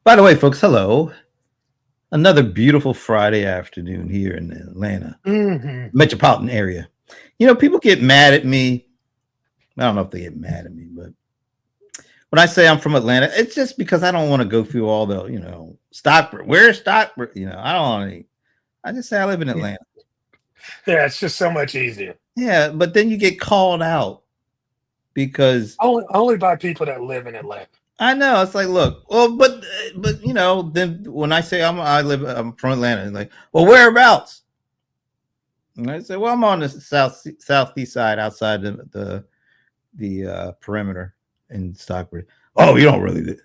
By the way, folks, hello. Another beautiful Friday afternoon here in the Atlanta Hmm. metropolitan area. People get mad at me. I don't know if they get mad at me, but when I say I'm from Atlanta, it's just because I don't want to go through all the, Stockbridge. Where's Stockbridge? I don't want to. I just say I live in Atlanta. Yeah, it's just so much easier. Yeah, but then you get called out because Only by people that live in Atlanta. I know it's like, look, well, but then when I say I'm from Atlanta, it's like, well, whereabouts? And I said, well, I'm on the southeast side, outside the perimeter in Stockbridge. Oh, you don't really?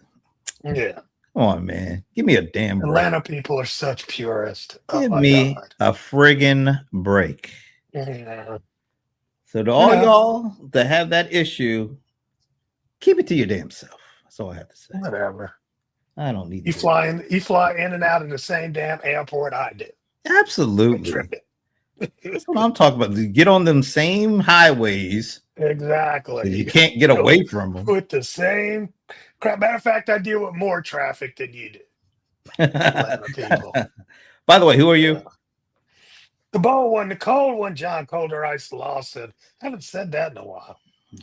Yeah, Come on, man, give me a damn break. Atlanta people are such purists. Oh Give my me God. a friggin' break. Yeah, So to you all know, y'all that have that issue, keep it to your damn self. That's all I have to say. whatever. I don't need to You hear it. fly in and out of the same damn airport I do. Quit Absolutely. tripping. That's what I'm talking about. You get on them same highways that you Exactly. can't get Go away from them. with the same crap. Matter of fact, I deal with more traffic than you do, Atlanta people. By the way, who are you? Yeah. The bold one, the cold one, John Colder Ice Lawson. I haven't said that in a while.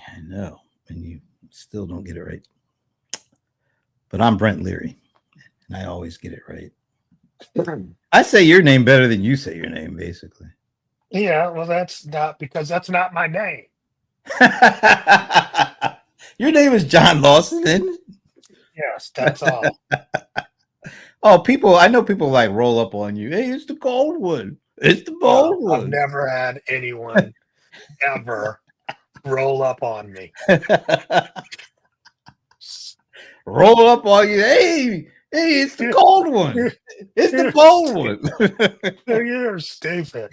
I know, and you still don't get it right. But I'm Brent Leary, and I always get it right. I say your name better than you say your name, basically. Yeah, well, that's not because that's not my name. Your name is John Lawson, isn't Yes, it? that's all. Oh, people, I know people like roll up on you. Hey, it's the cold one. It's the No, bold I've one. never had anyone ever roll up on me. Roll up on you. Hey, it's the cold one. It's the You're bold stupid. one. You're stupid.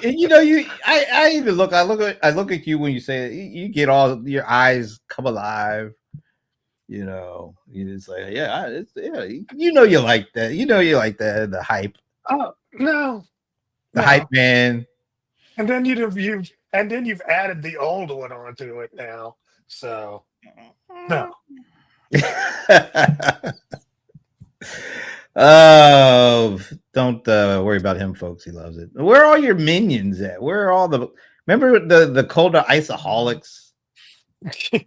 And I even I look at you when you say it, you get all your eyes come alive. You just like, yeah, you like that. You like that, the hype, Oh no, the hype no. man. And then you've added the old one onto it now. So no. Oh, don't worry about him, folks. He loves it. Where are all your minions at? Where are all the? Remember the Coda Iceaholics? Back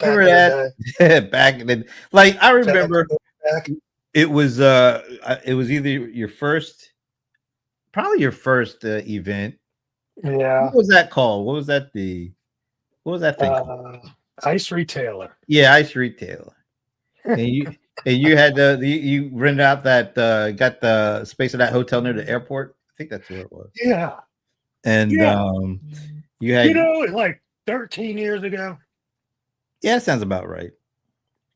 Remember in the day. that? Back then, like I Back, remember, back. it was either your first, probably your first event. What Yeah. was that called? What was that thing called? Uh, Ice retailer. Yeah, Ice Retailer. And you had you rented out that got the space of that hotel near the airport. I think that's where it was. Yeah. And Yeah. you had, Like 13 years ago. yeah, that sounds about right.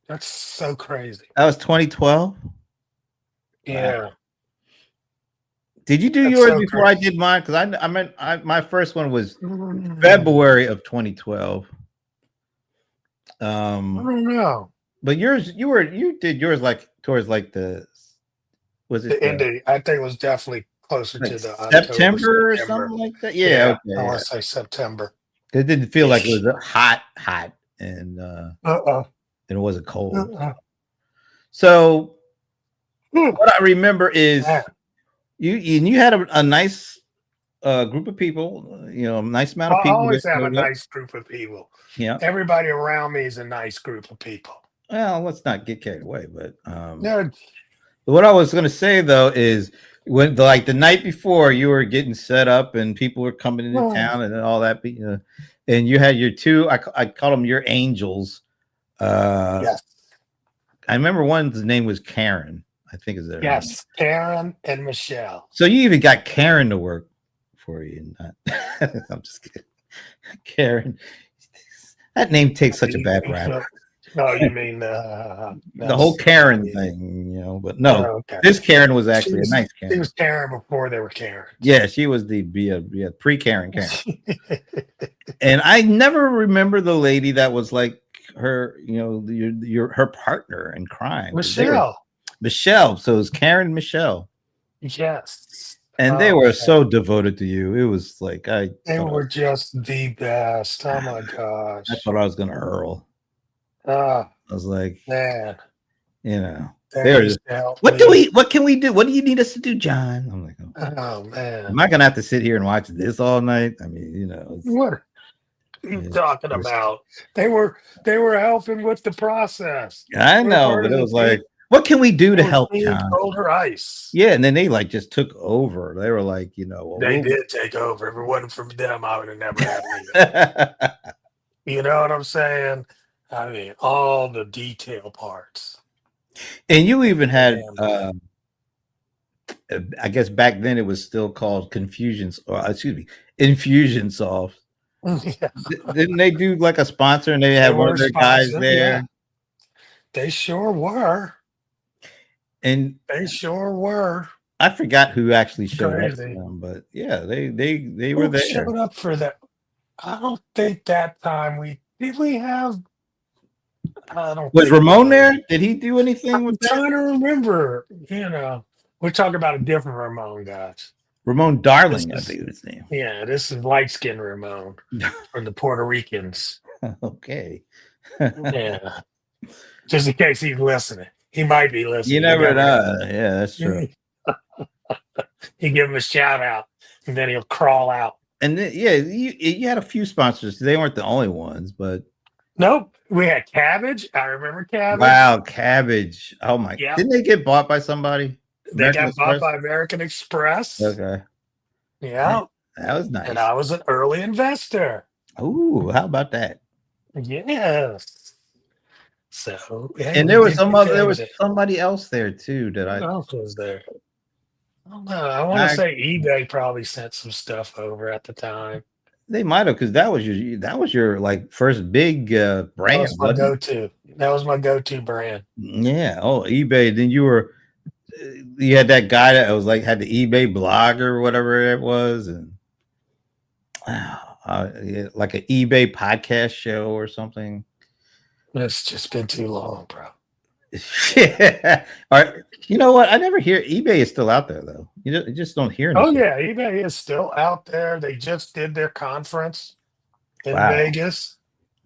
That's so crazy. That was 2012. Wow. Yeah. Did you do That's yours so before I crazy. did mine? Because my first one was Mm, February of 2012. I Um, don't know. but you did yours like towards like was it The ending, I think it was definitely closer like to the October, September or September. something like that? Yeah, Yeah. I okay, want yeah. to say September It didn't feel like it ish. was hot, and Uh-uh. and it wasn't cold. Uh-uh. So Hmm. what I remember is Man, you had a nice group of people, a nice amount I of people that always have a showed up. nice group of people. Yeah. Everybody around me is a nice group of people. Well, let's not get carried away. But No, what I was going to say though is when like the night before you were getting set up and people were coming into no, town and all that, and you had your two. I call them your angels. Uh, yes, I remember one's name was Karen. I think is her name. yes, Karen and Michelle. So you even got Karen to work for you. I'm just kidding. Karen. That name takes such a bad rap. No, you mean The whole that's Karen thing. But no, okay. this Karen was She actually a was nice she Karen. was Karen before they were Karens. Yeah, she was the pre-Karen Karen. And I never remember the lady that was like her, her partner in crime. They were Michelle. Michelle. So it was Karen and Michelle. Yes. And they Oh were man. so devoted to you. It was like They were just the best. Oh my I gosh. thought I was gonna hurl. Oh I was like, man. you know. They They're used just, to help what do me. we? What can we do? What do you need us to do, John? I'm like, oh, Oh man, am I gonna have to sit here and watch this all night? I mean, what are you it's talking just, about? They were helping with the process. I They were know, part but of it the was like, team. what can we do They to were help, team John? Colder Ice. Yeah, and then they like just took over. They were like, well, They did take over. If it wasn't for them, I would have never had Leo. we'll You know what I'm saying? I mean, all the detail parts. and you even had, Damn good. I guess back then it was still called Confusions, or excuse me, Infusionsoft. Yeah, Didn't they do like a sponsor and they they had one were of their guys sponsored. there? Yeah, they sure were. And They sure were. I forgot who actually showed up for Crazy. them, but yeah, they were Who there. showed up for that? I don't think that time we did. We have. I don't Was think Ramon so. there? Did he do anything with I'm that? trying to remember. We're talking about a different Ramon, guys. Ramon This Darling, I is think his name. yeah. This is light skinned Ramon from the Puerto Ricans. Okay. Yeah. Just in case he's listening. He might be You listening. You never never know. know. Yeah, that's true. You give him a shout out, and then he'll crawl out. And then, yeah, you had a few sponsors. They weren't the only ones, but Nope. We had Cabbage. I remember Cabbage. wow, Cabbage. Oh my! Yep. Didn't they get bought by somebody? They American got bought Express. by American Express. Okay, Yeah. that was And nice. I was an early investor. Ooh, how about that? Yes. So yeah, And we there was did some get other. There into was it. somebody else there too that Who I. else was there? I don't know. I want to I say eBay probably sent some stuff over at the time. they might have because that was your like first big That brand, was my wasn't it? go-to. That was my go-to brand. Yeah. Oh, eBay. Then you had that guy that was like had the eBay blog or whatever it was, and yeah, like an eBay podcast show or something. It's just been too long, bro. Yeah. You know what? I never hear eBay is still out there though. You just don't hear any Oh shit. yeah, eBay is still out there. They just did their conference in Wow. Vegas.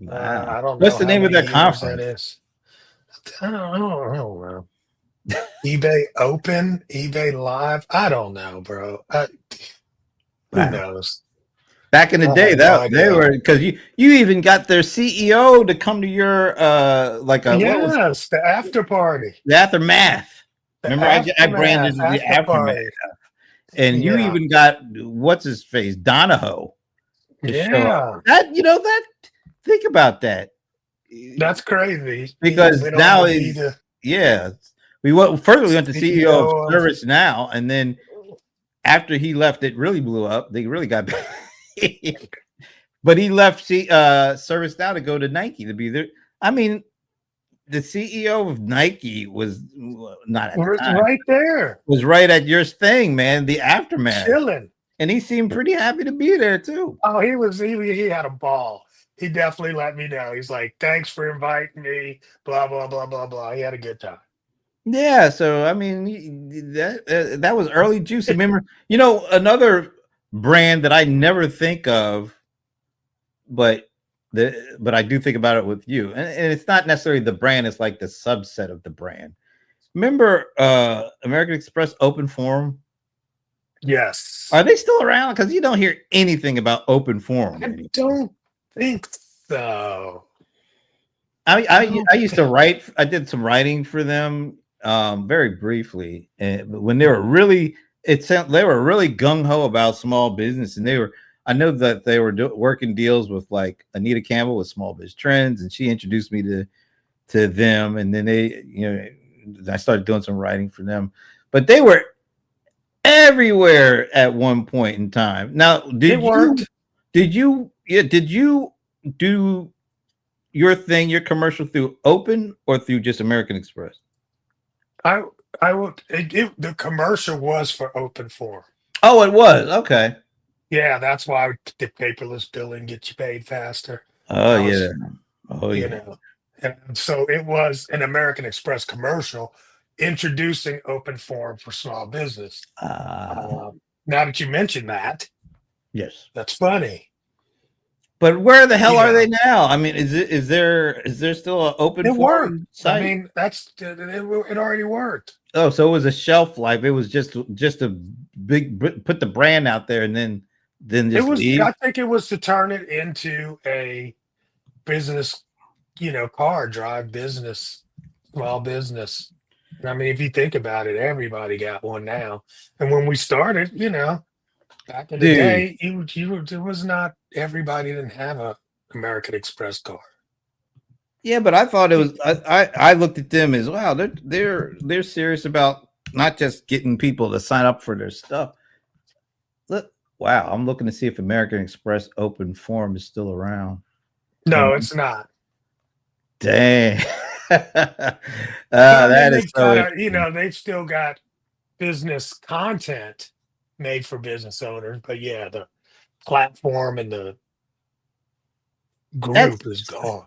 Wow. I don't What's know the how name of many that years that conference? is. I don't know. eBay Open, eBay Live. I don't know, bro. Who Wow. knows? Back in the I day, have no that they idea. were because you even got their CEO to come to your like a what was Yes, the after party, the aftermath. the Remember, I branded aftermath, it the after aftermath, party. and you Yeah, even got what's his face Donahoe to show up. yeah. That think about that That's crazy. because We don't now even need is to yeah we went to CEO of CEO of. Service Now, and then after he left, it really blew up. They really got but he left Service Now to go to Nike to be there. I mean, the CEO of Nike was not at the We're time right there, was right at your thing, man. The aftermath, chilling. and he seemed pretty happy to be there too. Oh, he had a ball. He definitely let me know. He's like, "Thanks for inviting me." Blah blah blah blah blah. He had a good time. Yeah, so I mean that was early juice. Remember, another brand that I never think of, but but I do think about it with you, and it's not necessarily the brand; it's like the subset of the brand. Remember, American Express Open Forum? Yes, Are they still around? Because you don't hear anything about Open Forum I anymore. don't think so. I, I I don't I used to write. I did some writing for them, very briefly, and when they were really, they were really gung ho about small business, and they were. I know that they were working deals with like Anita Campbell with Small Biz Trends, and she introduced me to them, and then I started doing some writing for them, but they were everywhere at one point in time. Now, It worked. did you do your commercial through Open or through just American Express? I I would. The commercial was for Open Forum. Oh, it was. Okay. Yeah, that's why the paperless billing gets you paid faster. Oh I yeah. was, Oh you yeah. know, and so it was an American Express commercial introducing Open Forum for small business. Uh, Now that you mention that, yes. that's funny. But where the hell You are they know, now? I mean, is there still an open it worked. forum I site? mean, it already worked. Oh, so it was a shelf life. It was just a big put the brand out there and then It just was. leave. I think it was to turn it into a business, car drive business, small business. And I mean, if you think about it, everybody got one now. And when we started, back in the Dude. day, it was not everybody didn't have a American Express card. Yeah, but I thought it was. I looked at them as wow. They're serious about not just getting people to sign up for their stuff. Look, wow. I'm looking to see if American Express Open Forum is still around. No, Um, it's not. dang. But I mean, That is they've so got a, interesting. they've still got business content made for business owners. But yeah, the platform and the That's group is gone.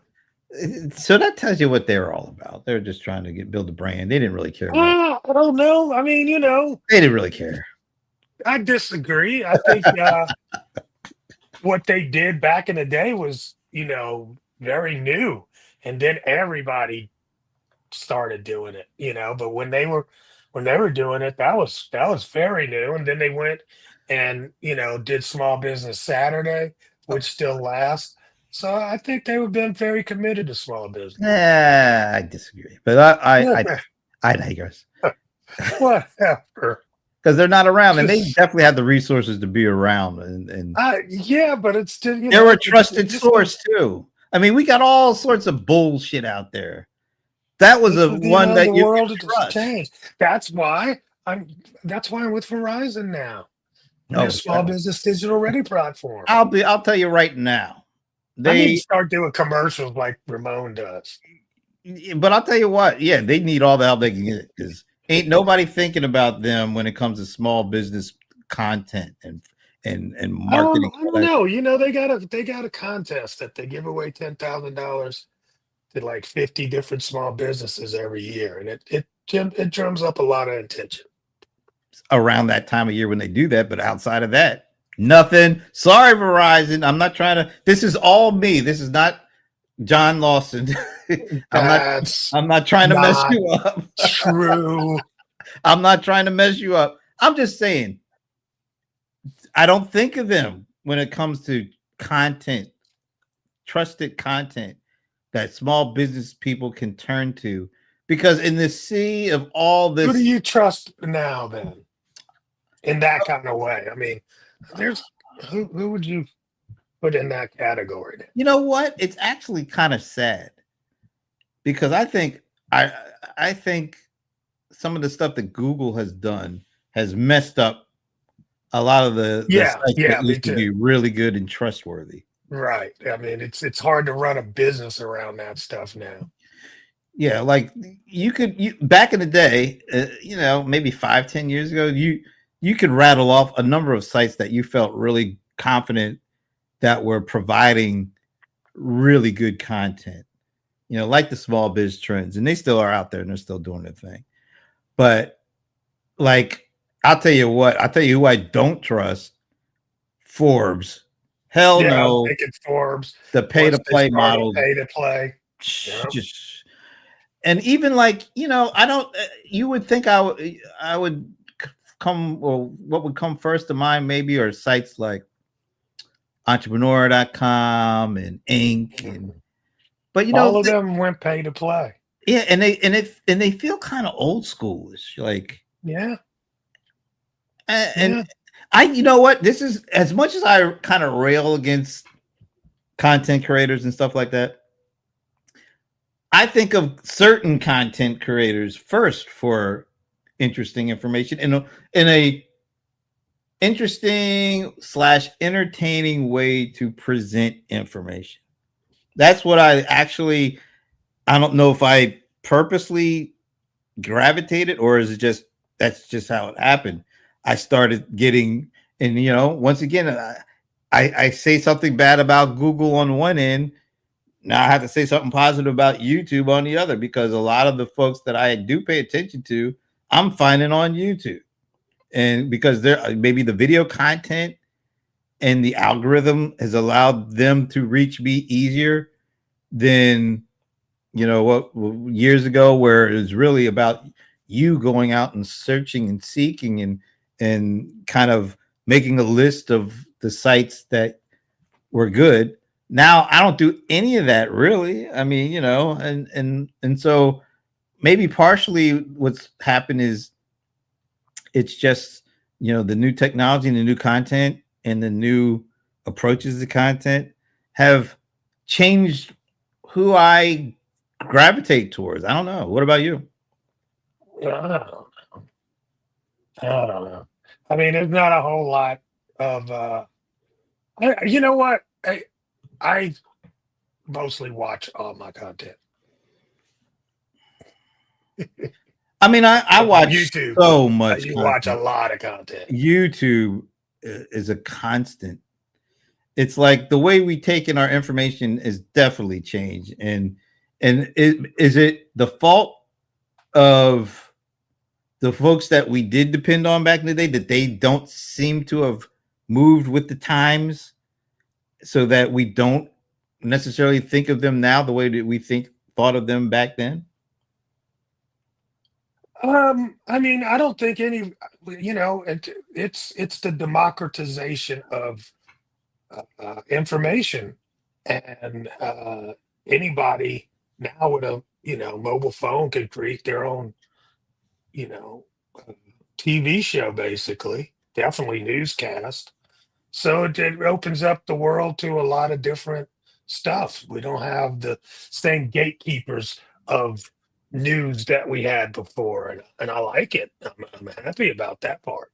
so that tells you what they were all about. They were just trying to build a brand. They didn't really care about. I don't know. I mean, They didn't really care. I disagree. I think what they did back in the day was, very new. And then everybody started doing it, but when they were doing it, that was very new. And then they went and, did Small Business Saturday, which still lasts. So I think they have been very committed to small business. I disagree, but I digress Whatever. because they're not around, and they Just definitely have the resources to be around, and yeah, but it's still, they're a it trusted just source too. I mean, we got all sorts of bullshit out there. That was This a is, one that the you world could has trust. changed. That's why I'm with Verizon now. Their No, small business digital ready platform. I'll tell you right now. I need to They, start doing commercials like Ramon does. but I'll tell you what. Yeah, they need all the help they can get because ain't nobody thinking about them when it comes to small business content and marketing. I don't know. They got a contest that they give away $10,000 to like 50 different small businesses every year, and it drums up a lot of attention. Around that time of year when they do that. But outside of that, nothing. Sorry, Verizon. I'm not trying to. This is all me. This is not John Lawson. I'm not. That's I'm not trying to mess not you up. true. I'm not trying to mess you up. I'm just saying. I don't think of them when it comes to content, trusted content that small business people can turn to, because in the sea of all Who do this, you trust now then? In that kind of way. I mean, there's who would you put in that category then? you know what? It's actually kind of sad because I I think some of the stuff that Google has done has messed up a lot of the Yeah, sites that yeah, me used to too. be really good and trustworthy. Right. I mean, it's hard to run a business around that stuff now. Yeah, like you back in the day, maybe 5, 10 years ago, you could rattle off a number of sites that you felt really confident that were providing really good content. Like the small biz trends, and they still are out there and they're still doing their thing. But like, I'll tell you who I don't trust. Forbes. Hell Yeah, I was no. thinking Forbes The pay to once they play started model. pay to play. Yeah. Just and even like I don't. You would think I would come, or what would come first to mind maybe are sites like entrepreneur.com and Inc. and but All of them went pay to play. yeah, and they feel kind of old schoolish, like. Yeah, And yeah. you know what? This is as much as I kind of rail against content creators and stuff like that. I think of certain content creators first for interesting information in a interesting / entertaining way to present information. That's what I don't know if I purposely gravitated, or is it just that's just how it happened. I started getting, and once again, I say something bad about Google on one end. Now I have to say something positive about YouTube on the other, because a lot of the folks that I do pay attention to, I'm finding on YouTube, and because they're maybe the video content and the algorithm has allowed them to reach me easier than what years ago, where it was really about you going out and searching and seeking and kind of making a list of the sites that were good. Now I don't do any of that really. I mean, and so maybe partially what's happened is it's just the new technology and the new content and the new approaches to content have changed who I gravitate towards. I don't know. What about you? Yeah, I don't know. I mean, there's not a whole lot of you know what? I mostly watch all my content I mean, I from watch YouTube. so I much you watch a content. lot of content. YouTube is a constant. It's like the way we take in our information is definitely changed. And is it the fault of the folks that we did depend on back in the day that they don't seem to have moved with the times, so that we don't necessarily think of them now the way that we thought of them back then? I mean, I don't think it's the democratization of information, and anybody now with a mobile phone can create their own you know uh, TV show, basically, definitely newscast. So it opens up the world to a lot of different stuff. We don't have the same gatekeepers of news that we had before, and I like it. I'm happy about that part.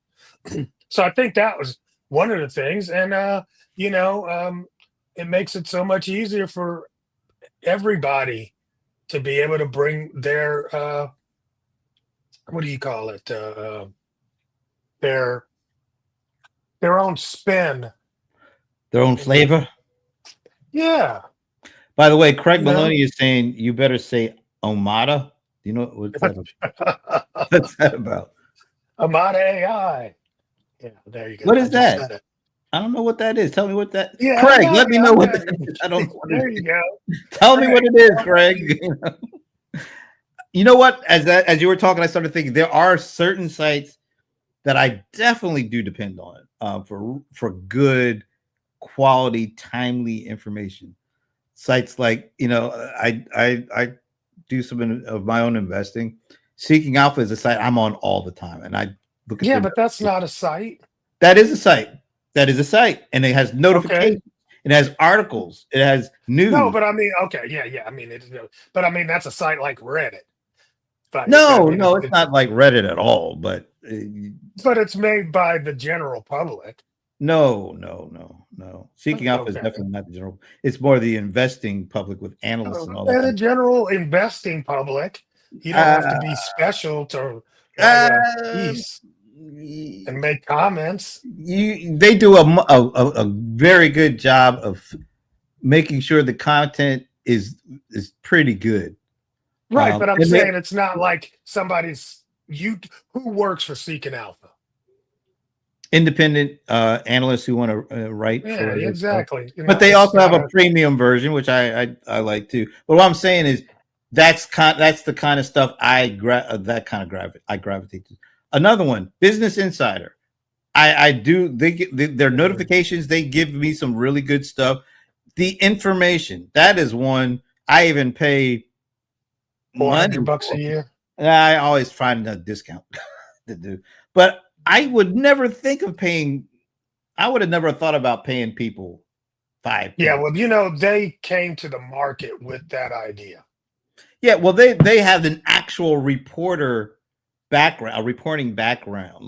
So I think that was one of the things, and you know, um, it makes it so much easier for everybody to be able to bring their what do you call it? Their their own spin. Their own And flavor. yeah, By the way, Craig you know. Maloney is saying you better say Omada. Do you know what's that? What's that about? Amada AI. Yeah, there you go. What I is just that? said it. I don't know what that is. Tell me what that. Yeah, Craig, let me know what that Amada. is. I don't know what it There you is. go. Tell me what Right. it is, Craig. You know what? As you were talking, I started thinking there are certain sites that I definitely do depend on for good quality, timely information. Sites like I do some of my own investing. Seeking Alpha is a site I'm on all the time, and I look at Yeah, their but that's notifications. not a site. That is a site. That is a site, and it has Okay. notifications. It has articles. It has No, news. but I mean, okay, yeah, yeah. I mean, but I mean, that's a site like Reddit. But I No, mean, no, it's not like Reddit at all. But but it's made by the general public. no, no, no, no. Seeking Alpha is Okay. definitely not the general. It's more the investing public with analysts and all that And the kind general investing public, you don't of. have to be special to write a Uh, piece and make comments. they do a very good job of making sure the content is pretty good. Right, but I'm And they saying it's not like somebody's you who works for Seeking Alpha. independent analysts who want to write Yeah, for their stuff, exactly. but they It's also have not a a premium version, which I like too. But what I'm saying is that's the kind of stuff I gravitate to. Another one, Business Insider. I do they get their notifications. They give me some really good stuff. The information, that is one I even pay money $400 a for. year. I always find a discount to do, but I would never think of paying. I would have never thought about paying people five, Yeah, 10. well, they came to the market with that idea. Yeah, well, they have an actual reporter background, a reporting background.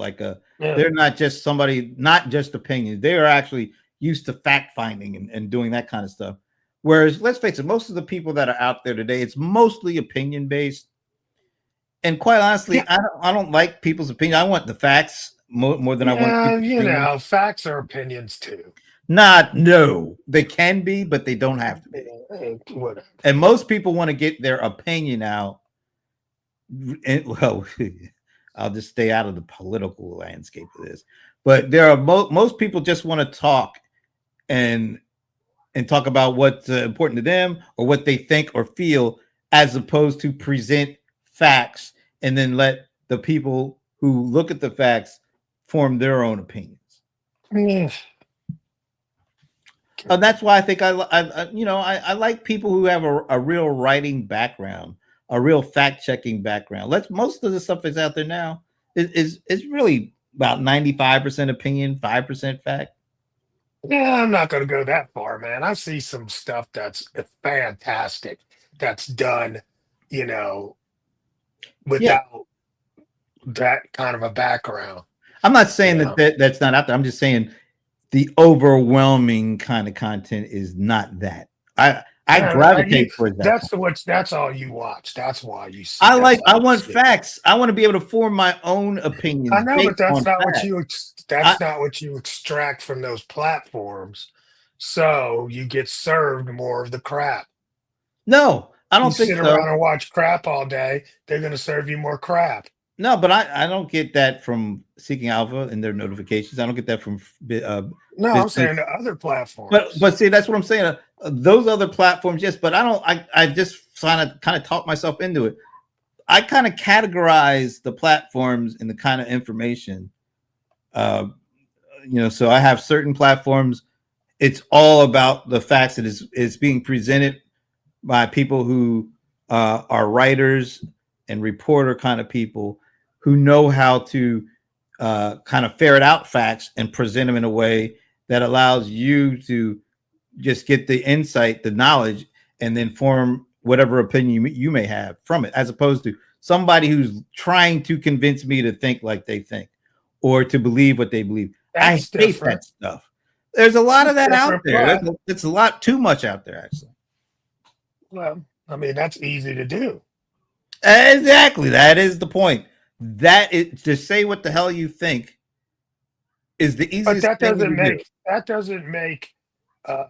Yeah. They're not just somebody, not just opinions. They are actually used to fact finding and doing that kind of stuff. Whereas, let's face it, most of the people that are out there today, it's mostly opinion based. And quite Yeah, honestly, I don't like people's opinion. I want the facts more than I want yeah, people's opinion. facts are opinions too. Not no, they can be, but they don't have to be. Whatever. And most people want to get their opinion out. And, well, I'll just stay out of the political landscape of this. But there are most people just want to talk and talk about what's important to them or what they think or feel, as opposed to present facts and then let the people who look at the facts form their own opinions. Mm. That's why I think I like people who have a real writing background, a real fact checking background. Let's Most of the stuff that's out there now is really about 95% opinion, 5% fact. Yeah, I'm not going to go that far, man. I see some stuff that's fantastic that's done, you know, Yeah, without that kind of a background, I'm not you saying know. that's not out there. I'm just saying the overwhelming kind of content is not that. I You, gravitate towards that kind. that's all you watch. That's why you see. I That's like. all I you want see. facts. I want to be able to form my own I opinions know, but based on facts. I that's not what you extract from those platforms. So you get served more of the crap. No, I You don't think sit so. around and watch crap all day, they're going to serve you more crap. No, but I don't get that from Seeking Alpha and their notifications. I don't get that from No, I'm business. saying the other But platforms. see, that's what I'm saying. Those other platforms, yes, but I don't. I just kind of talk myself into it. I kind of categorize the platforms and the kind of information. Uh, so I have certain platforms. It's all about the facts that is being presented by people who are writers and reporter kind of people who know how to kind of ferret out facts and present them in a way that allows you to just get the insight, the knowledge, and then form whatever opinion you may have from it, as opposed to somebody who's trying to convince me to think like they think or to believe what they believe. I That's hate different. that stuff. There's a lot That's of that out different, there. but It's a lot too much out there, actually. well, I mean that's easy to do. Exactly. That is the point. That is to say what the hell you think is the But easiest thing to do. that doesn't make uh,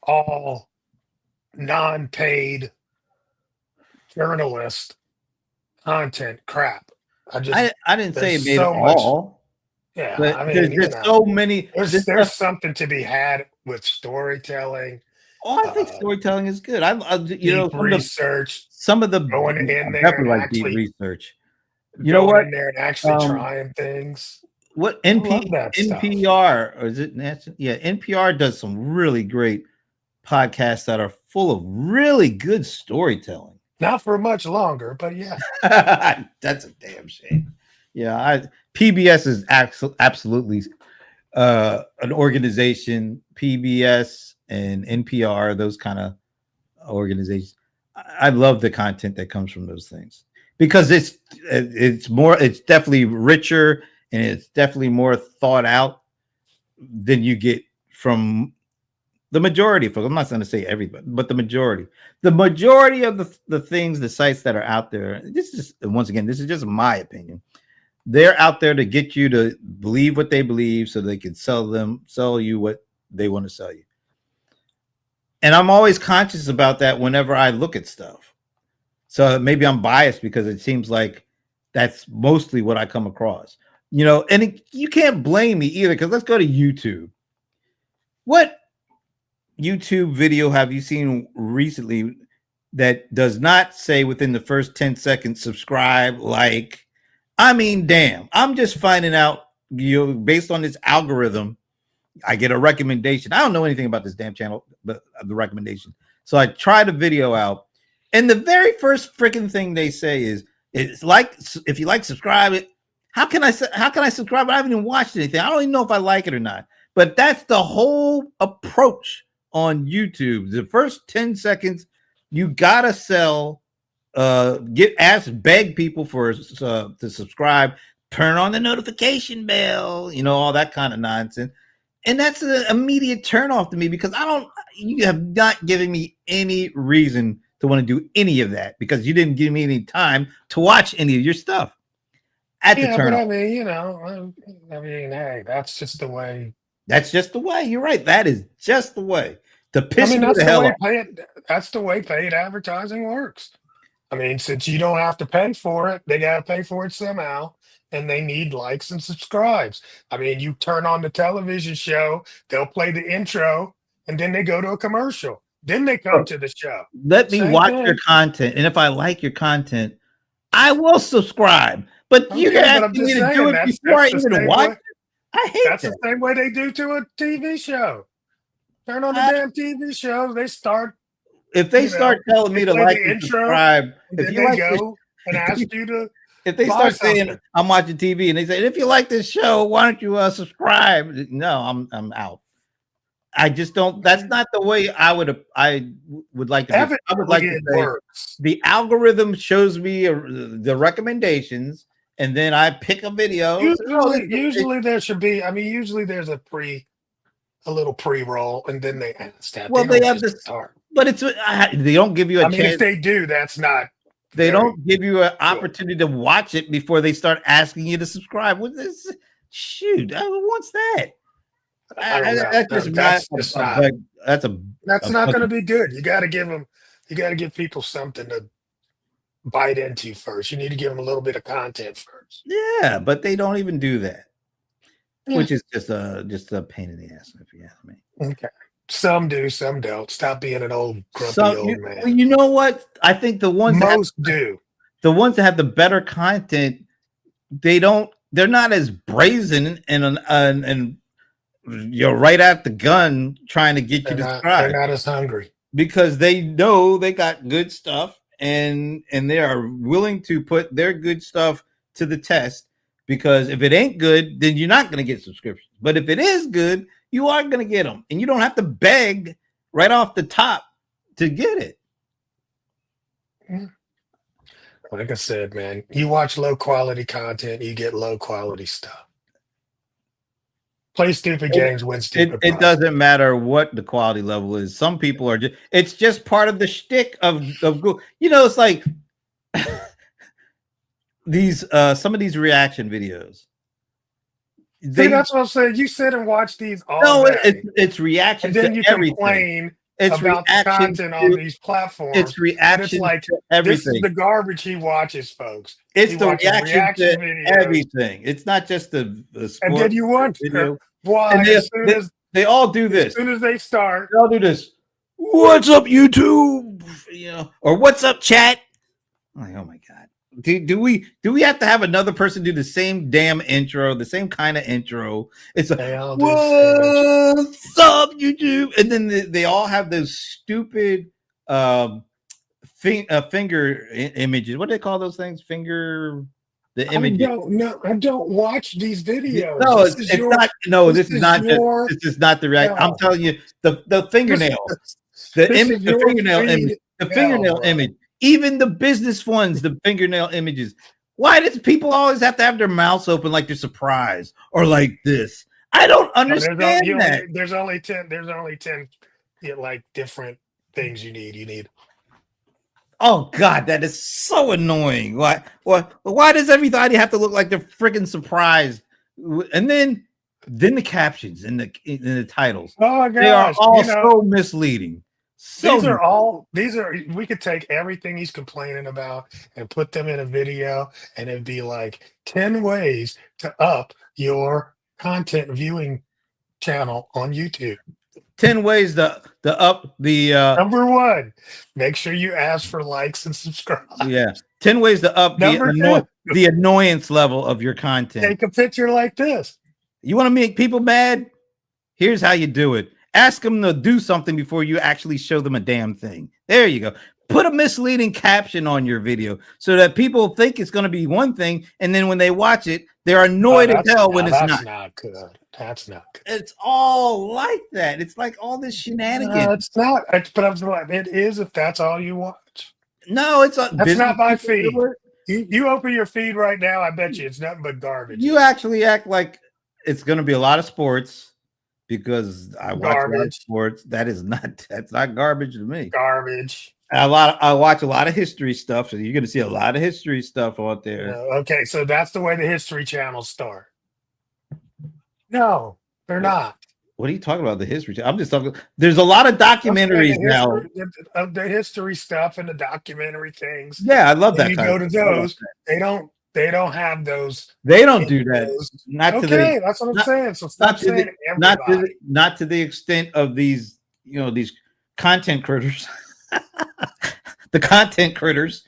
all non-paid journalist content crap. I just I didn't say there's it made it so much. all, Yeah, but I there's mean, just so many. This there's stuff. something to be had with storytelling, Oh, I think uh, storytelling is good. deep Some of the research, some of the going I in there and definitely like deep actually research. You know what? Um, trying things. what I love that stuff. NPR, or is it national? Yeah, NPR does some really great podcasts that are full of really good storytelling. Not for much longer, but yeah. That's a damn shame. Yeah, PBS is absolutely an organization. PBS and NPR, those kind of organizations. I love the content that comes from those things because it's definitely richer and it's definitely more thought out than you get from the majority of folks. I'm not going to say everybody, but the majority of the things, the sites that are out there. This is once again, this is just my opinion. They're out there to get you to believe what they believe, so they can sell you what they want to sell you. And I'm always conscious about that whenever I look at stuff. So maybe I'm biased because it seems like that's mostly what I come across. You can't blame me either because let's go to YouTube. What YouTube video have you seen recently that does not say within the first 10 seconds subscribe, like? I mean, damn, I'm just finding out, based on this algorithm, I get a recommendation. I don't know anything about this damn channel, but the recommendation. So I try the video out, and the very first freaking thing they say is, "It's like, if you like, subscribe it." How can I subscribe? I haven't even watched anything. I don't even know if I like it or not. But that's the whole approach on YouTube. The first 10 seconds, you gotta sell, beg people to subscribe, turn on the notification bell, all that kind of nonsense. And that's an immediate turn off to me because you have not given me any reason to want to do any of that because you didn't give me any time to watch any of your stuff. At the Yeah, turn but off. I mean, I mean, hey, that's just the way. That's just the way. You're right. That is just the way to I piss mean, me the hell off. that's the way paid advertising works. I mean, since you don't have to pay for it, they got to pay for it somehow, and they need likes and subscribes. I mean, you turn on the television show, they'll play the intro, and then they go to a commercial. Then they come to the show. Let me Same watch your thing. content, and if I like your content, I will subscribe. But you're Okay, but I'm asking me just to do saying it before I the even same watch way. it. I hate That's the that. same way they do to a TV show. Turn on the I, damn TV show. They start, if they start telling they me to play like the and intro, subscribe, and if then you they like this, go and if ask they, you to if they buy start saying something. I'm watching TV and they say if you like this show, why don't you subscribe? No, I'm out. I just don't. That's not the way I would like to do. I would Evidently, like to it say works. the algorithm shows me the recommendations, and then I pick a video. So, oh, Usually there should be. I mean, usually there's a little pre-roll, and then they ask that. well, They they don't have just this, start. but they don't give you a I mean, if chance. they do, that's not They very don't give you an good. opportunity to watch it before they start asking you to subscribe. What this? Shoot, who wants that? I don't know. That's just my That's just not. that's That's a not going to bug. be good. You got to give them. You got to give people something to bite into first. You need to give them a little bit of content first. Yeah, but they don't even do that, Yeah. which is just a pain in the ass if you ask me. Okay. Some do, some don't. Stop being an old grumpy So old man. you know what? I think Most do. the ones that have the better content, they're not as brazen and you're right at the gun trying to get you to They're subscribe not as hungry. because they know they got good stuff and they are willing to put their good stuff to the test because if it ain't good, then you're not going to get subscriptions. But if it is good, you are going to get them and you don't have to beg right off the top to get it. Like I said, man, you watch low quality content, you get low quality stuff. Play stupid games, win stupid It prizes. doesn't matter what the quality level is. Some people are it's just part of the shtick of Google. You know, it's like these some of these reaction videos. See, that's what I'm saying. You sit and watch these all No, day, it's and reactions to then you everything. complain It's about the reactions content on to these platforms. it's And it's reactions like, to this is everything. the garbage he watches, folks. It's He the watches reaction reaction to videos, everything. It's not just the and sport then you wonder video. why, And they all do this. they start, They all do this. What's up, YouTube? You know, or what's up, chat? I'm like, oh my god. Do we have to have another person do the same damn intro, the same kind of intro? It's like, they all do the same. what's up, YouTube? And then they all have those stupid finger images. What do they call those things? The I images. don't know. I don't watch these videos. No, it's not. No, this is your this is not the right. I'm hell. telling you, the fingernail, This is the your fingernail image, feed the hell, fingernail bro. image, even the business ones, the fingernail images. Why does people always have to have their mouths open like they're surprised or like this? I don't understand that. There's only 10. There's only 10, like different things you need. You need. Oh God, that is so annoying. Why does everybody have to look like they're freaking surprised? And then the captions and the titles. Oh my They are gosh! all so misleading. These are all. These are. We could take everything he's complaining about and put them in a video, and it'd be like 10 ways to up your content viewing channel on YouTube. 10 ways to up the Number 1, make sure you ask for likes and subscribe. yeah. 10 ways to up Number 2, the annoyance level of your content. take a picture like this. You want to make people mad? Here's how you do it. Ask them to do something before you actually show them a damn thing. There you go. Put a misleading caption on your video so that people think it's going to be one thing, and then when they watch it, they're annoyed as hell when it's not. That's not good. That's not good. It's all like that. It's like all this shenanigans. It's not. But I'm saying it is if that's all you watch. No, it's that's not my feed. You open your feed right now. I bet you it's nothing but garbage. You actually act like it's going to be a lot of sports because I watch a lot of sports. That's not garbage to me. Garbage. I watch a lot of history stuff, so you're going to see a lot of history stuff out there. Okay, so that's the way the history channels start. No, they're not. What are you talking about? The history? I'm just talking. There's a lot of I'm saying documentaries now. the history stuff and the documentary things. Yeah, I love When that you kind of go to stuff. I like those, that. they don't have those They don't in do that. those. Not to the Okay, that's what I'm not saying. So stop not to the saying everybody. not to the extent of these, these content critters. The content critters,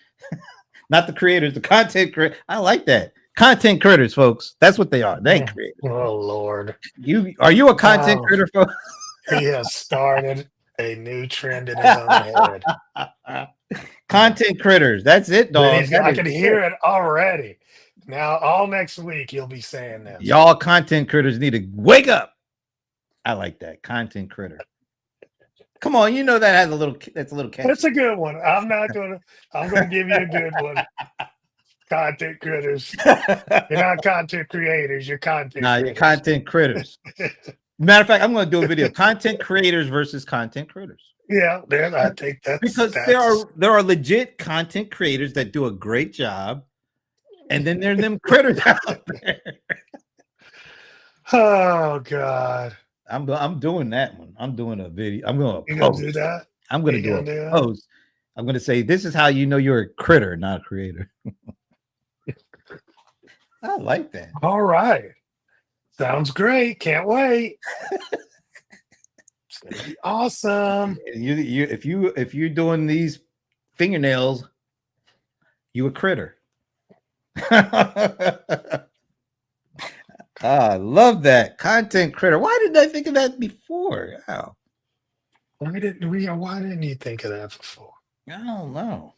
not the creators, the content critters. I like that. Content critters, folks. That's what they are. They ain't Oh, creators. oh Lord. Are you a content Oh, critter, folks? he has started a new trend in his own head. Content critters. That's it, Then dog. I can hear it already. Now, all next week, he'll be saying this. Y'all content critters need to wake up. I like that. Content critter. Come on, that has that's a little catchy. That's a good one. I'm gonna give you a good one. Content critters. You're not content creators, you're content critters. You're content critters. Matter of fact, I'm gonna do a video. Content creators versus content critters. Yeah, then I think because there are legit content creators that do a great job, and then there are them critters out there. Oh God. I'm doing that one. I'm doing a video. I'm going to gonna do that. I'm going to do a post. I'm going to say this is how you know you're a critter, not a creator. I like that. All right. Sounds great. Can't wait. It's gonna be awesome. If you're doing these fingernails, you a critter. I love that content critter. Why didn't I think of that before? Wow. Why didn't you think of that before? I don't know.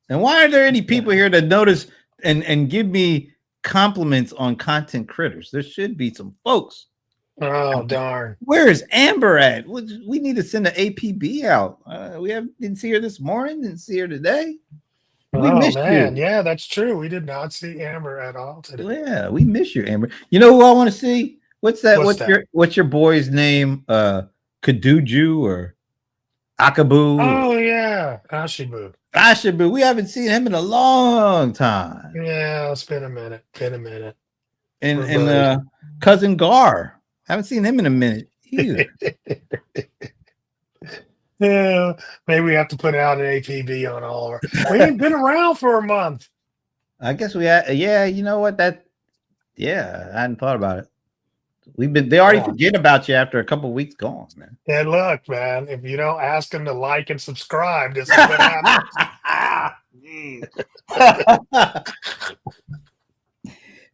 And why are there any people here that notice and give me compliments on content critters? There should be some folks. Oh darn! Where is Amber at? We need to send an APB out. Didn't see her this morning. Didn't see her today. We missed you. Yeah, that's true. We did not see Amber at all today. Yeah, we miss you, Amber. You know who I want to see? What's that? What's your boy's name? Kaduju or Akabu? Oh yeah, Ashibu. Ashibu. We haven't seen him in a long time. Yeah, it's been a minute. And cousin Gar. Haven't seen him in a minute either. Yeah, maybe we have to put out an APB on all of our. We ain't been around for a month. I guess we had. Yeah, you know what? I hadn't thought about it. They already forget about you after a couple of weeks gone, man. And look, man, if you don't ask them to like and subscribe, this is what happens.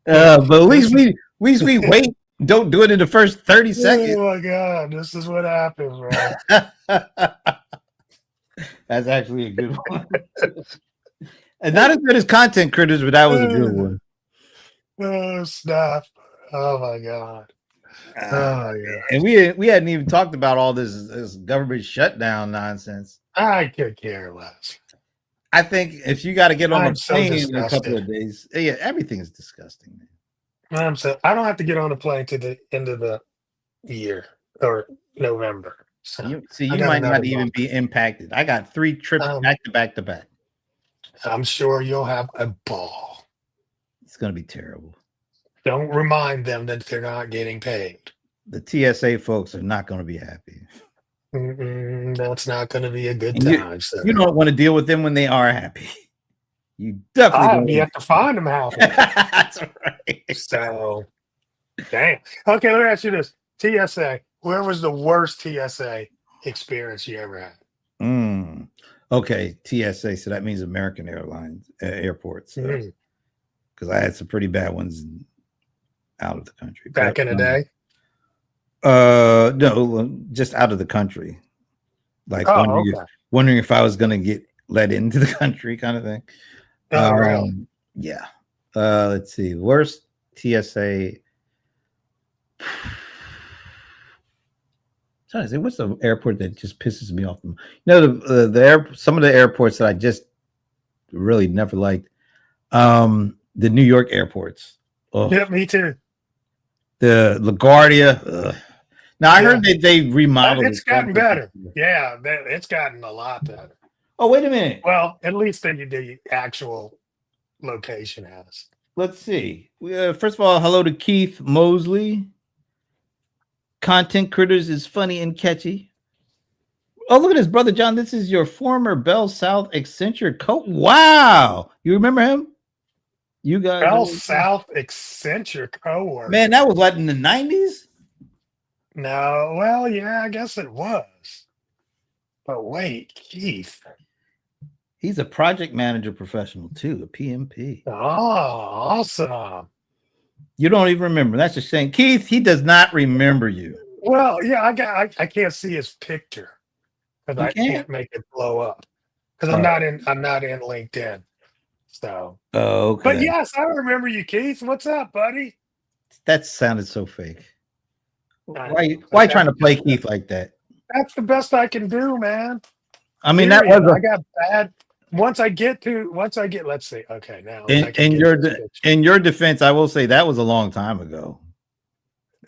But at least we wait. Don't do it in the first 30 seconds. Oh my God, this is what happens, right? That's actually a good one. And not as good as content critters, but that was a good one. Oh snap! Oh my God! Oh yeah. And we hadn't even talked about all this government shutdown nonsense. I could care less. I think if you got to get on a plane in a couple of disgusted. days, everything is disgusting, man. I don't have to get on a plane to the end of the year or November. So You might not even be impacted. I got 3 trips back to back to back. I'm sure you'll have a ball. It's going to be terrible. Don't remind them that they're not getting paid. The TSA folks are not going to be happy. That's not going to be a good time. You don't want to deal with them when they are happy. You definitely you have to find them happy. That's right. So, damn. Okay, let me ask you this: TSA. Where was the worst TSA experience you ever had? Okay, TSA. So that means American Airlines airports. Because I had some pretty bad ones out of the country. Back in the day? No, just out of the country. Like wondering if I was going to get let into the country, kind of thing. Really? Yeah. Let's see. Worst TSA. Trying to say, what's the airport that just pisses me off? Some of the airports that I just really never liked. The New York airports. Yeah, me too. The LaGuardia. Now I heard that they remodeled. It's gotten better. Yeah, it's gotten a lot better. Oh, wait a minute. Well, at least the actual location has. Let's see. First of all, hello to Keith Mosley. Content Critters is funny and catchy. Oh, look at this, brother John. This is your former Bell South eccentric coach. Wow. You remember him? You guys Bell remember him? South eccentric Man, coworker. that was like in the 90s. No, well, yeah, I guess it was. But wait, Keith. He's a project manager professional too, a PMP. Oh, awesome. You don't even remember. That's a shame. Keith, he does not remember you. Well, yeah, I can't see his picture because You I can't? can't make it blow up because Oh, I'm not in LinkedIn. So, oh, but okay. yes, I remember you, Keith. What's up, buddy? That sounded so fake. I Why know, why but trying to play Keith like that? that's the best I can do, man. I mean, that Period. was I got bad. Once I get, let's see. Okay, now in, I can in get your this picture. in your defense, I will say that was a long time ago.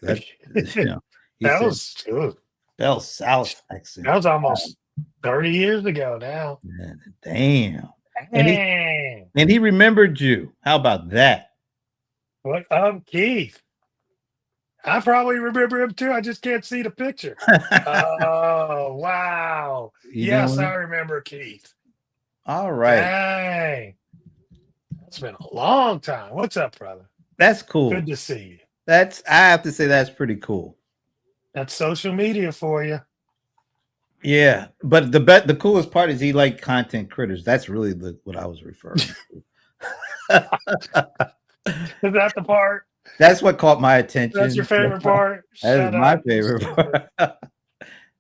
That he That said was ooh, Bell South accent. that was almost 30 years ago now. Man, damn. Dang. And he remembered you. How about that? What up, Keith? I probably remember him too. I just can't see the picture. Oh, wow. You Yes, doing? I remember Keith. All right. Dang. It's been a long time. What's up, brother? That's cool. Good to see you. I have to say that's pretty cool. That's social media for you. Yeah, but the coolest part is he liked Content Critters. That's really what I was referring to. Is that the part? That's what caught my attention. That's your favorite part? That is Shut my up. favorite part.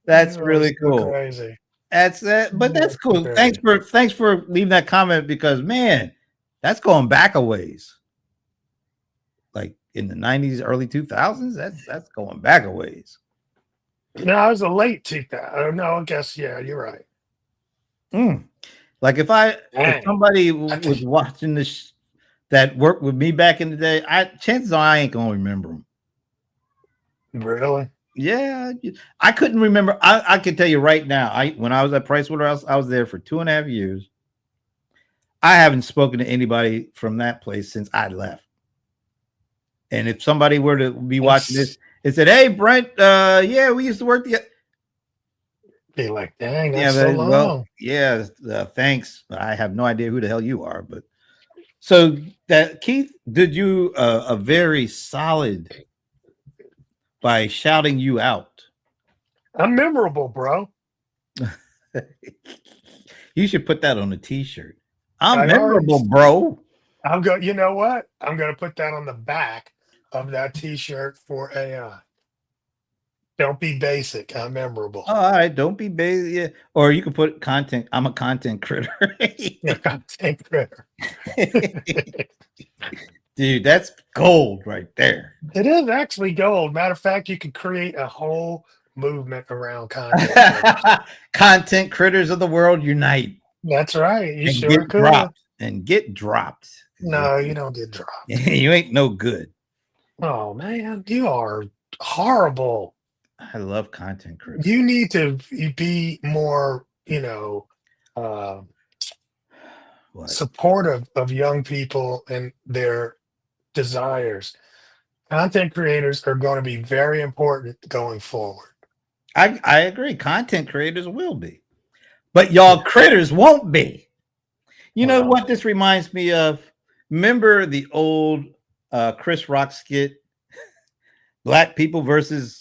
That's You're really so cool. crazy. That's that, but that's cool. Very. Thanks for leaving that comment because man, that's going back a ways. Like in the 90s, early 2000s, that's going back a ways. No, I was a late 2000. No, I guess yeah, you're right. Like if somebody was watching this that worked with me back in the day, chances are I ain't gonna remember them. Really? Yeah, I couldn't remember. I can tell you right now. When I was at Pricewaterhouse, I was there for 2.5 years. I haven't spoken to anybody from that place since I left. And if somebody were to be watching this, it said, "Hey, Brent, yeah, we used to work together." Be like, dang, that's so long. Well, yeah, thanks. I have no idea who the hell you are, but so that Keith did you a very solid by shouting you out. I'm memorable, bro. You should put that on a t-shirt. I'm memorable, bro. You know what? I'm gonna put that on the back of that t-shirt for AI. Don't be basic. I'm memorable. All right, don't be basic. Yeah. Or you can put content. I'm a content critter. Content critter. Dude, that's gold right there. It is actually gold. Matter of fact, you could create a whole movement around content critters. Content critters of the world unite. That's right. You and sure could. Get dropped. No, you don't get dropped. You ain't no good. Oh man, you are horrible. I love content critters. You need to be more, supportive of young people and their desires. Content creators are going to be very important going forward. I agree. Content creators will be, but y'all critters won't be. You know what this reminds me of? Remember the old Chris Rock skit, Black People versus.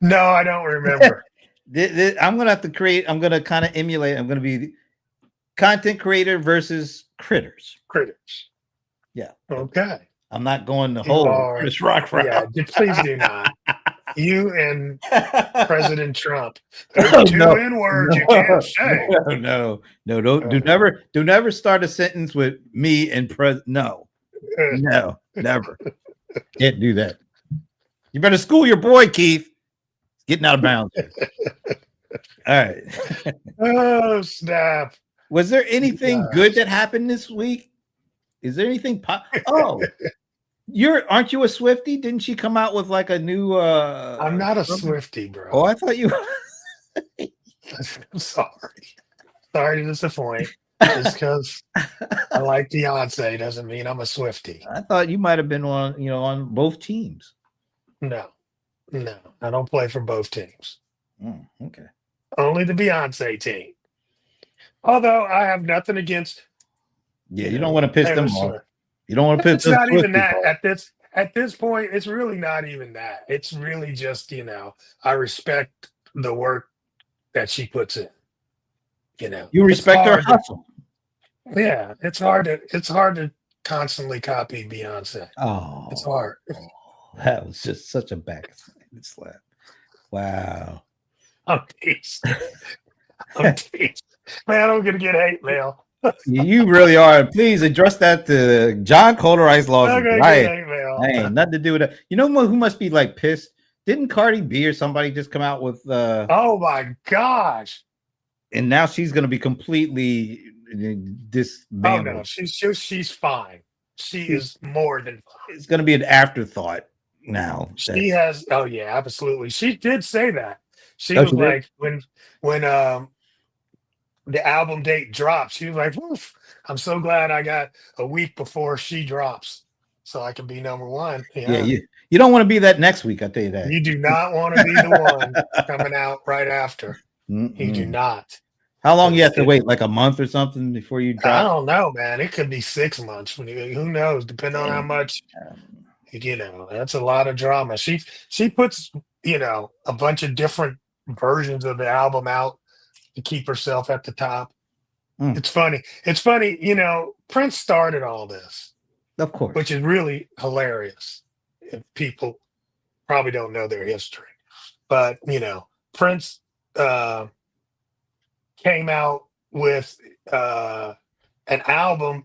No, I don't remember. I'm gonna have to create. I'm gonna kind of emulate. I'm gonna be content creator versus critters. Critters. Yeah. Okay. I'm not going the whole Chris Rock route. Yeah, please do not. You and President Trump. Oh, two N-words you can't say. No. Do never start a sentence with me and No, never. Can't do that. You better school your boy, Keith. He's getting out of bounds. All right. Oh, snap. Was there anything good that happened this week? Is there anything? Aren't you a Swiftie? Didn't she come out with like a new? I'm not a Swiftie, bro. Oh, I thought you. I'm sorry. Sorry to disappoint. Just because I like Beyonce doesn't mean I'm a Swiftie. I thought you might have been on both teams. No, no, I don't play for both teams. Okay. Only the Beyonce team. Although I have nothing against, Yeah, you don't want to piss Taylor them off. Swift. You don't want to piss It's the not even Swifties that off. at this point. It's really not even that. It's really just I respect the work that she puts in. You It's respect her hard to hustle. yeah, it's hard to constantly copy Beyonce. It's Oh, hard. that was just such a backhanded slap. Wow. I'm teased. I'm teased. Man, I'm gonna get hate mail. You really are. Please address that to John Colter Ice Laws I'm and gonna get Riot. hate mail. Hey, nothing to do with that. You know who must be like pissed? Didn't Cardi B or somebody just come out with Oh my gosh. and now she's gonna be completely Oh no, disbanded. she's fine. She is more than fine. It's gonna be an afterthought now. She has oh yeah, absolutely. She did say that. She Oh, was she did? like when the album date dropped, she was like, "Woof, I'm so glad I got a week before she drops so I can be number one." Yeah, Yeah. you don't want to be that next week, I'll tell you that. You do not want to be the one coming out right after. You do Mm-mm. not. How long you 'Cause have to wait? Like a month or something before you I drop? don't know, man. It could be 6 months. Who knows? Depending on how Damn. much, that's a lot of drama. She puts, a bunch of different versions of the album out to keep herself at the top. Mm, It's funny. It's funny, Prince started all this, of course. which is really hilarious. If people probably don't know their history. But, Prince came out with an album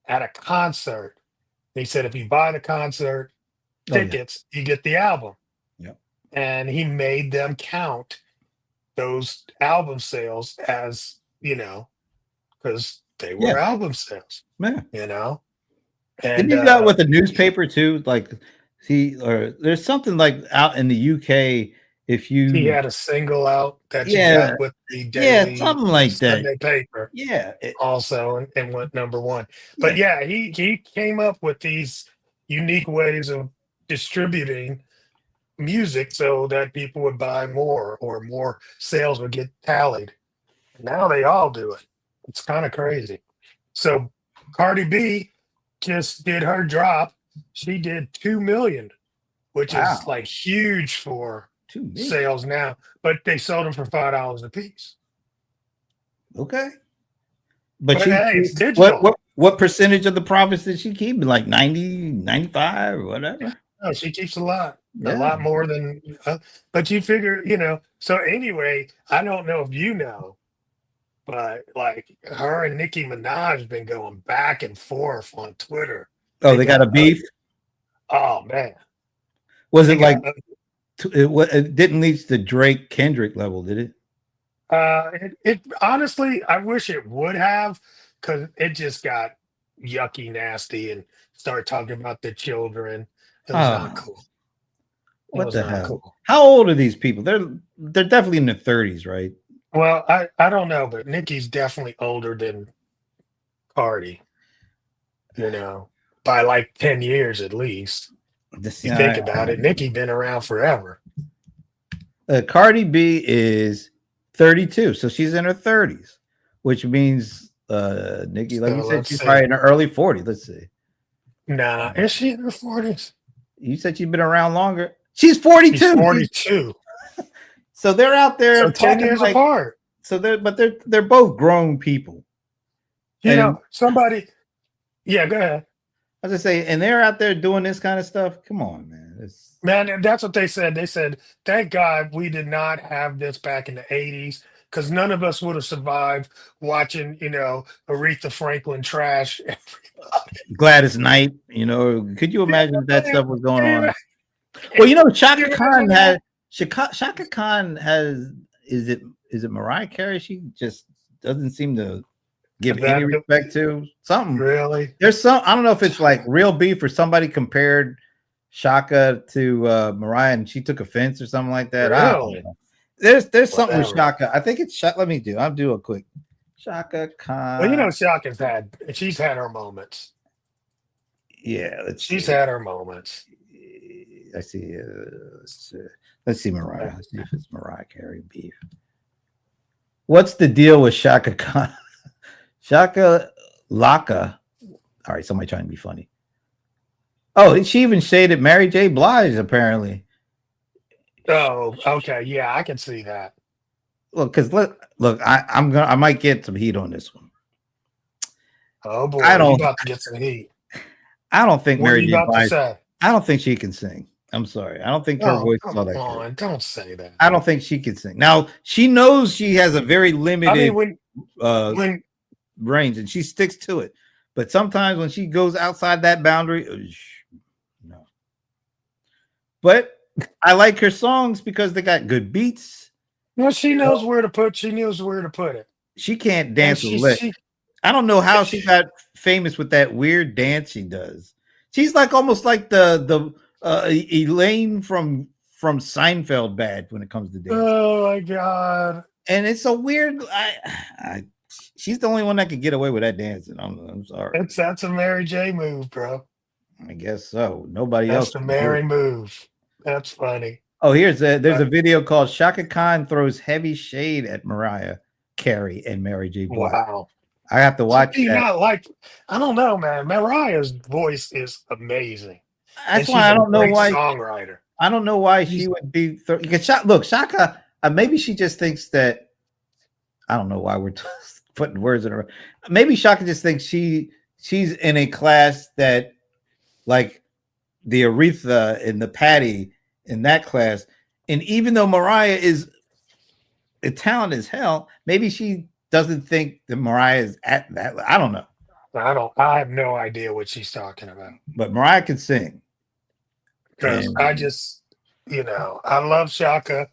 at a concert. He said if you buy the concert Oh yeah. tickets, you get the album. Yep. And he made them count those album sales as, because they Yeah. were album sales, Man. And Didn't he do that with the newspaper too? Like there's something like out in the UK if he you had a single out that you yeah, got with the yeah, daily something like that. Sunday paper Yeah. also and went number one. Yeah. But yeah, he came up with these unique ways of distributing music so that people would buy more or more sales would get tallied. Now they all do it. It's kind of crazy. So Cardi B just did her drop. She did 2 million, which Wow. is like huge for 2 million. sales now, but they sold them for $5 a piece. Okay. But hey, it's digital. What percentage of the profits did she keep? Like 90, 95 or whatever? No, she keeps a lot more than. But you figure, So anyway, I don't know if you know, but like her and Nicki Minaj been going back and forth on Twitter. Oh, they got a beef. Oh man, was it like it didn't reach the Drake Kendrick level, did it? It honestly, I wish it would have, because it just got yucky, nasty, and started talking about the children. It was not cool. What the hell? Cool. How old are these people? They're definitely in their 30s, right? Well, I don't know, but Nicki's definitely older than Cardi. By like 10 years at least. If you think about it, Nicki been around forever. Cardi B is 32, so she's in her 30s, which means Nicki, like you said, she's probably in her early 40s. Let's see. Nah, is she in her 40s? You said she's been around longer. She's 42. She's 42. So they're out there, so 10 years apart. So they're both grown people. Somebody. Yeah, go ahead. I was just saying, and they're out there doing this kind of stuff. Come on, man. Man, that's what they said. They said, thank God we did not have this back in the 80s, because none of us would have survived watching, Aretha Franklin trash everybody. Gladys Knight, could you imagine if that stuff was going on? Well, Shaka Khan has, is it Mariah Carey? She just doesn't seem to give any respect to something. Really? There's I don't know if it's like real beef or somebody compared Shaka to Mariah and she took offense or something like that. Really? There's something with Shaka. I think it's I'll do a quick Shaka Well, Khan. she's had her moments. Yeah, let's She's see. had her moments. I see. Let's see Mariah. Let's see if it's Mariah Carey beef. What's the deal with Shaka Khan? Shaka Laka. All right, somebody trying to be funny. Oh, she even shaded Mary J. Blige, apparently. Oh, okay. Yeah, I can see that. Look, I might get some heat on this one. Oh I boy, you don't about to get some heat. I don't think What are Mary you J. about to Blige. say? I don't think she can sing. I'm sorry. I don't think her Oh, voice is come all that good. on. Don't say that. I don't think she can sing. Now she knows she has a very I mean, limited uh when range, and she sticks to it. But sometimes when she goes outside that boundary, no. But I like her songs because they got good beats. well, You know, she knows where to put it. she can't And dance a lick. I don't know how she she got famous with that weird dance she does. She's like almost like the Elaine from Seinfeld bad when it comes to dance. oh my God. And it's a weird. She's the only one that could get away with that dancing. I'm sorry. That's a Mary J move, bro. I guess so. Nobody That's else the can do it. Mary move. That's funny. Oh, there's Uh, a video called Shaka Khan throws heavy shade at Mariah Carey and Mary J. Blige. wow. I have to How watch do you that. not like? I don't know, man. Mariah's voice is amazing, and That's she's why a great songwriter. I don't know why she She's would be. Because look, Shaka. Maybe she just thinks that. I don't know why we're putting words in her. Maybe Shaka just thinks she's in a class that like the Aretha and the Patty in that class. And even though Mariah is a talent as hell, maybe she doesn't think that Mariah is at that. I don't know. I have no idea what she's talking about But Mariah can sing. because I And just, I love Shaka.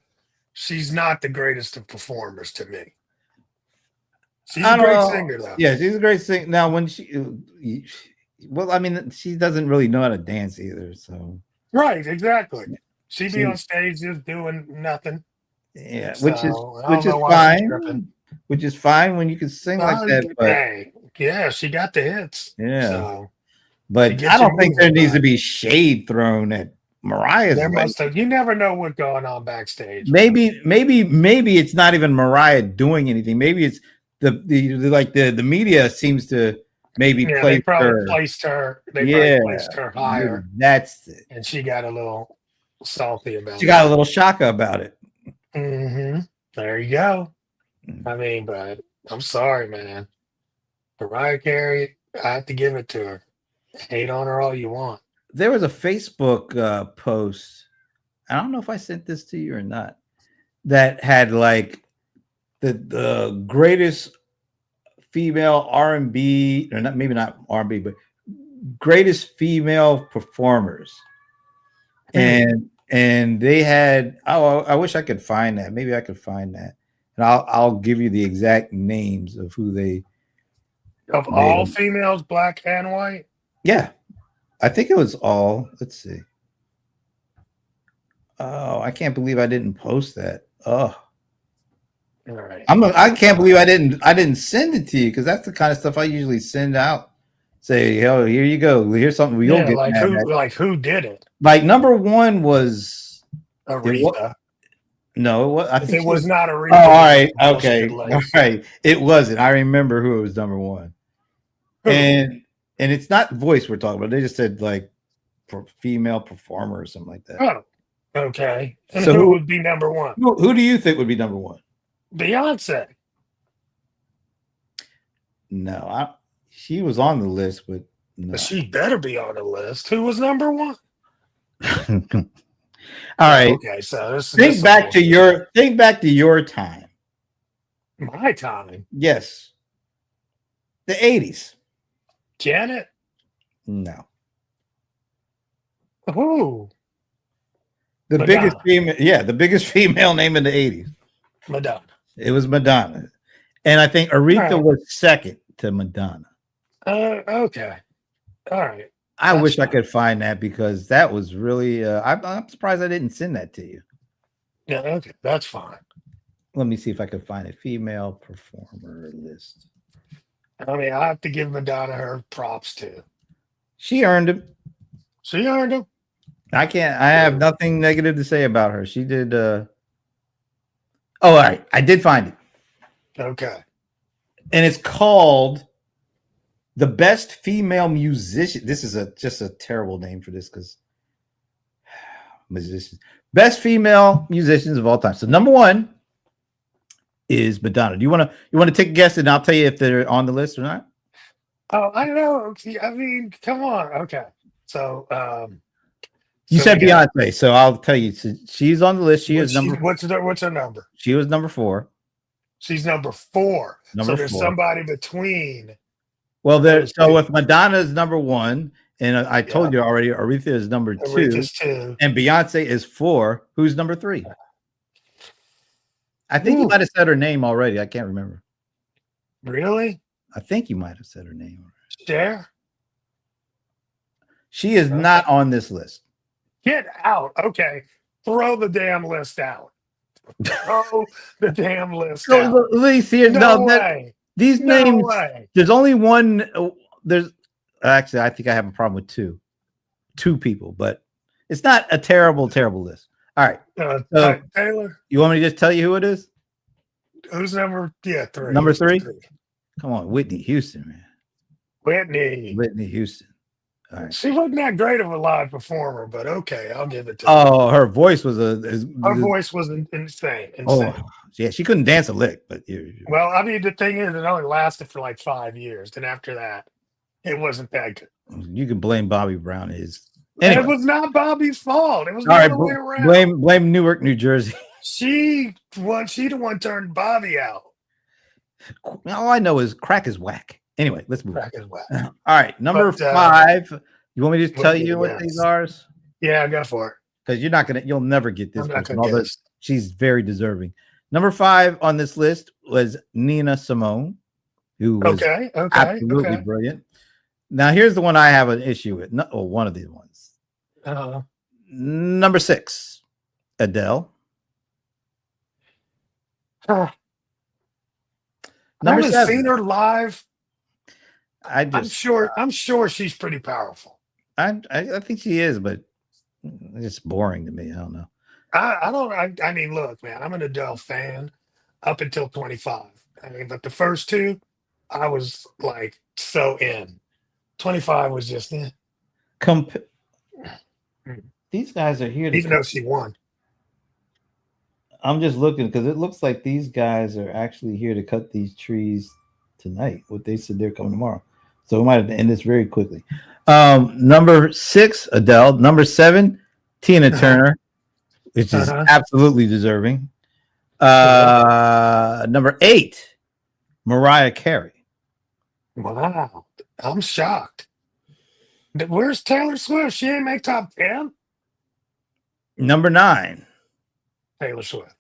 She's not the greatest of performers to me. She's a I don't great know. singer though. Yeah, she's a great singer. Now, when well, I mean, she doesn't really know how to dance either. So, Right, exactly. She be she, on stage just doing nothing. yeah, So I which don't is know why she's tripping. fine. Which is fine when you can sing like that. But Hey, yeah, she got the hits. yeah, So she but I gets you don't think there moving, needs to but be shade thrown at Mariah's. there Like must have you never know what's going on backstage, man. maybe it's not even Mariah doing anything. Maybe it's the media seems to maybe Yeah, they place probably her. placed her they probably Yeah, placed her maybe higher that's it. and she got a little salty She about got a that. little shaka about it. There you go. Mm. I mean, but I'm sorry, man. Mariah Carey, I have to give it to her. Hate on her all you want. There was a Facebook post. I don't know if I sent this to you or not. That had like the greatest female R&B, or not, maybe not R&B, but greatest female performers. Hmm. And they had, oh, I wish I could find that. Maybe I could find that. And I'll give you the exact names of who they Of all made. females, black and white. Yeah, I think it was all. Let's see. Oh, I can't believe I didn't post that. Oh, All right. I can't believe I didn't send it to you because that's the kind of stuff I usually send out. Say, oh, here you go. Here's something you'll Yeah, get mad at. like who did it? Like number one was it was Aretha. no, I If think it she was. was not Oh, Aretha, all then it's right, a bullshit okay, all list. right. It wasn't. I remember who it was number one, Who? and it's not voice we're talking about. They just said like female performer or something like that. Oh, okay. And So who would be number one? who do you think would be number one? Beyonce. No, she was on the list, but no. She better be on the list. Who was number one? All right. Okay, so this Think back to your time. my time. Yes. The 80s. Janet. No. Who? The Madonna. biggest female name in the 80s. Madonna. It was Madonna. And I think Aretha Right. was second to Madonna. Okay. All right. I That's wish I fine. could find that because that was really I'm surprised I didn't send that to you. Yeah, okay. That's fine. Let me see if I can find a female performer list. I mean, I have to give Madonna her props too. She earned it. She earned them. I can't. I have nothing negative to say about her. She did. Oh, all right. I did find it, Okay. and it's called the best female musician. This is just a terrible name for this because musicians, best female musicians of all time. So number one is Madonna. Do you want to take a guess, and I'll tell you if they're on the list or not? Oh, I know. I mean, come on. Okay. So, You so said we got Beyonce, so I'll tell you. So she's on the list. She is number. what's her number? She was number 4. She's number 4. Number So there's 4. somebody between Well, there. those So two. if Madonna is number 1, and I told Yeah. you already, Aretha is number 2, Aretha's 2. and Beyonce is 4. Who's number 3? I think you Ooh, might have said her name already. I can't remember. really? I think you might have said her name already. Cher? She is not on this list. Get out. Okay. Throw the damn list out. Throw the damn list So out. at least here, No no, way. these No names. way. There's only one. There's actually, I think I have a problem with two people, but it's not a terrible list. All right. So Taylor, you want me to just tell you who it is? who's number? Yeah, 3. Number 3? Come on, Whitney Houston, man. Whitney. Whitney Houston. All right. She wasn't that great of a live performer, but okay, I'll give it to her. Oh, her voice was Her voice was insane. Oh, yeah, she couldn't dance a lick, but Well, I mean, the thing is, it only lasted for like 5 years. And after that, it wasn't that good. you can blame Bobby Brown. Anyway. It was not Bobby's fault. It was the other way around. Blame Newark, New Jersey. She the one turned Bobby out. All I know is crack is whack. Anyway, let's move. Crack is whack. All right, number 5. You want me to tell you what these are? Yeah, go for it. Because you'll never get this. I'm not gonna guess. She's very deserving. Number 5 on this list was Nina Simone, who was absolutely brilliant. Now, here's the one I have an issue with. One of these ones. Number 6, Adele. I Number haven't 7. seen her live. I'm sure she's pretty powerful. I think she is, but it's boring to me. I don't know. I mean, look, man, I'm an Adele fan up until 25. I mean, but the first 2, I was like so in. 25 was just these guys are here, even though she won. I'm just looking because it looks like these guys are actually here to cut these trees tonight. What they said they're coming tomorrow, so we might have to end this very quickly. Number 6, Adele. Number 7, Tina Turner, which is absolutely deserving. Number 8, Mariah Carey. Wow, I'm shocked. Where's Taylor Swift? She ain't make top 10. Number 9, Taylor Swift.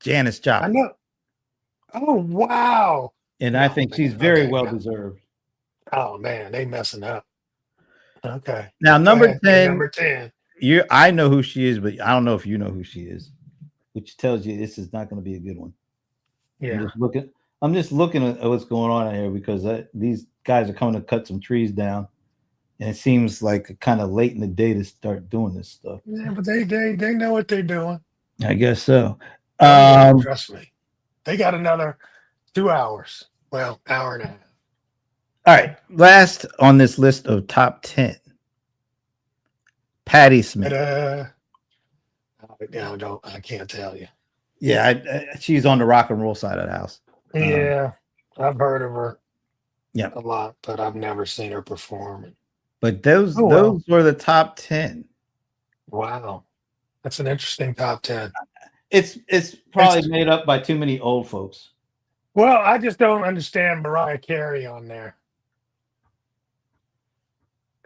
Janis Joplin. I know. Oh wow! And I think she's very well deserved. Oh man, they messing up. Okay. Now number 10. Number 10. I know who she is, but I don't know if you know who she is, which tells you this is not going to be a good one. Yeah. I'm just looking at what's going on here because these guys are coming to cut some trees down, and it seems like kind of late in the day to start doing this stuff. Yeah, but they know what they're doing. I guess so. Trust me, they got another 2 hours. Well, hour and a half. All right, last on this list of top 10, Patti Smith. I can't tell you. Yeah, she's on the rock and roll side of the house. Yeah, I've heard of her. Yeah, a lot, but I've never seen her perform. But those were the top 10. Wow, that's an interesting top 10. It's probably made up by too many old folks. Well, I just don't understand Mariah Carey on there.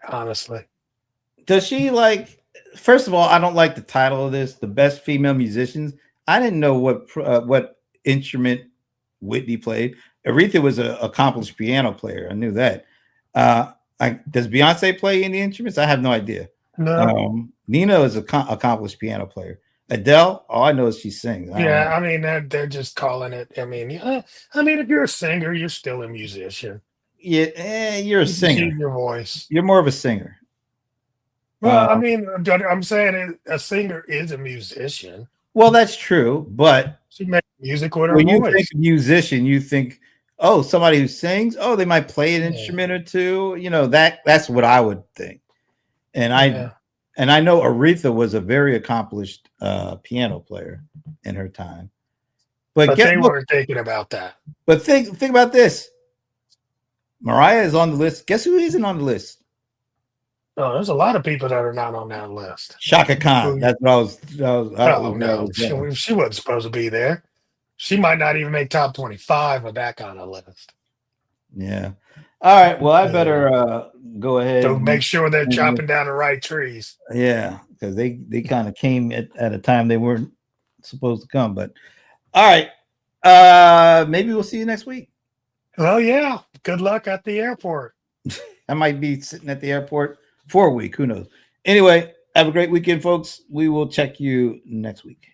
Honestly. Does she first of all, I don't like the title of this, the best female musicians. I didn't know what instrument Whitney played. Aretha was an accomplished piano player. I knew that. Does Beyonce play any instruments? I have no idea. No. Nina is an accomplished piano player. Adele. All I know is she sings. I don't Yeah, know. I mean they're just calling it. I mean, yeah, I mean, if you're a singer, you're still a musician. Yeah, you're a You just singer. use your voice. You're more of a singer. Well, I mean, I'm saying a singer is a musician. Well, that's true, but She makes music with her when you think voice. musician, you think, oh, somebody who sings. Oh, they might play an Yeah, instrument or two. That's what I would think. And yeah. I know Aretha was a very accomplished piano player in her time. But But they look, weren't thinking about that. but think about this. Mariah is on the list. Guess who isn't on the list? Oh, there's a lot of people that are not on that list. Shaka Khan. Who? That's what I was. That was, that Oh was where I no, was going. she wasn't supposed to be there. She might not even make top 25 of that kind of list. Yeah. All right. Well, I Yeah. better go ahead. So make sure they're And, chopping down the right trees. yeah, because they kind of came at a time they weren't supposed to come. But all right. Maybe we'll see you next week. Well, yeah. Good luck at the airport. I might be sitting at the airport for a week. Who knows? Anyway, have a great weekend, folks. We will check you next week.